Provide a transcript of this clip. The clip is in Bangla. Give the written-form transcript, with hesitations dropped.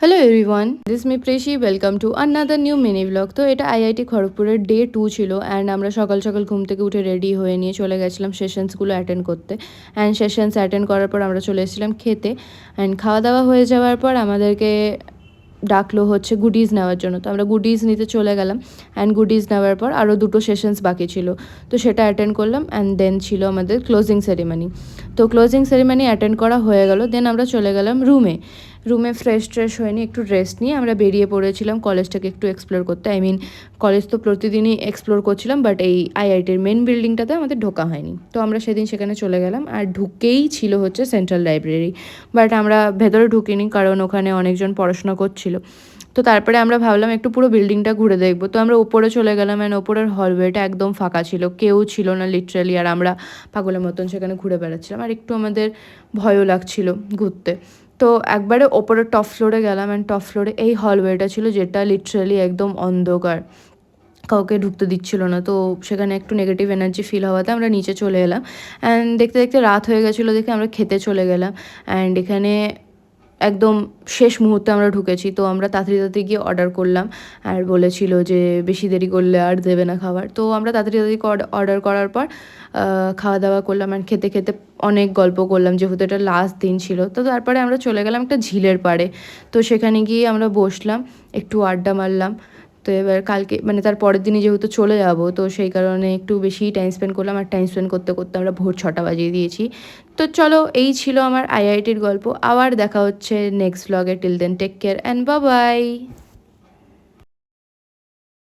হ্যালো এভরিওয়ান, দিস মি প্রেশি। Welcome to another new mini vlog. তো এটা আইআইটি খড়গপুরের ডে 2 ছিল। অ্যান্ড আমরা সকাল সকাল ঘুম থেকে উঠে রেডি হয়ে নিয়ে চলে গেছিলাম সেশনসগুলো অ্যাটেন্ড করতে। অ্যান্ড সেশনস অ্যাটেন্ড করার পর আমরা চলে এসেছিলাম খেতে। অ্যান্ড খাওয়া দাওয়া হয়ে যাওয়ার পর আমাদেরকে ডাকলো হচ্ছে গুডিজ নেওয়ার জন্য। তো আমরা গুডিজ নিতে চলে গেলাম। অ্যান্ড গুডিজ নেওয়ার পর আরও দুটো সেশনস বাকি ছিল, তো সেটা অ্যাটেন্ড করলাম। অ্যান্ড দেন ছিল আমাদের ক্লোজিং সেরিমনি। তো ক্লোজিং সেরিমনি অ্যাটেন্ড করা হয়ে গেল। দেন আমরা চলে গেলাম রুমে ফ্রেশ হয়ে নিয়ে একটু রেস্ট নিয়ে আমরা বেরিয়ে পড়েছিলাম কলেজটাকে একটু এক্সপ্লোর করতে। কলেজ তো প্রতিদিনই এক্সপ্লোর করছিলাম, বাট এই আইআইটির মেন বিল্ডিংটাতে আমাদের ঢোকা হয়নি। তো আমরা সেদিন সেখানে চলে গেলাম। আর ঢুকেই ছিল হচ্ছে সেন্ট্রাল লাইব্রেরি, বাট আমরা ভেতরে ঢুকিনি কারণ ওখানে অনেকজন পড়াশোনা করছিল। তো তারপরে আমরা ভাবলাম একটু পুরো বিল্ডিংটা ঘুরে দেখবো। তো আমরা উপরে চলে গেলাম। অ্যান্ড ওপরের হলওয়েটা একদম ফাঁকা ছিল, কেউ ছিল না লিটারালি। আর আমরা পাগলের মতন সেখানে ঘুরে বেড়াচ্ছিলাম, আর একটু আমাদের ভয়ও লাগছিল ঘুরতে। তো একবারে ওপরে টপ ফ্লোরে গেলাম। অ্যান্ড টপ ফ্লোরে এই হলওয়েটা ছিল, যেটা লিটারালি একদম অন্ধকার, কাউকে ঢুকতে দিচ্ছিল না। তো সেখানে একটু নেগেটিভ এনার্জি ফিল হওয়াতে আমরা নিচে চলে এলাম। অ্যান্ড দেখতে দেখতে রাত হয়ে গেছিলো দেখে আমরা খেতে চলে গেলাম। অ্যান্ড এখানে একদম শেষ মুহূর্তে আমরা ঢুকেছি, তো আমরা তাড়াতাড়ি গিয়ে অর্ডার করলাম। আর বলেছিল যে বেশি দেরি করলে আর দেবে না খাবার। তো আমরা তাড়াতাড়ি অর্ডার করার পর খাওয়া দাওয়া করলাম। আর খেতে খেতে অনেক গল্প করলাম, যেহেতু এটা লাস্ট দিন ছিল। তো তারপরে আমরা চলে গেলাম একটা ঝিলের পাড়ে। তো সেখানে গিয়ে আমরা বসলাম, একটু আড্ডা মারলাম। তো এবার কালকে মানে তার পরের দিনই যেহেতু চলে যাব, তো সেই কারণে একটু বেশি টাইম স্পেন্ড করলাম। আর টাইম স্পেন্ড করতে করতে আমরা ভোর 6টা বাজিয়ে দিয়েছি। তো চলো, এই ছিল আমার আইআইটির গল্প। আবার দেখা হচ্ছে নেক্সট ব্লগে। Till then take care and bye by.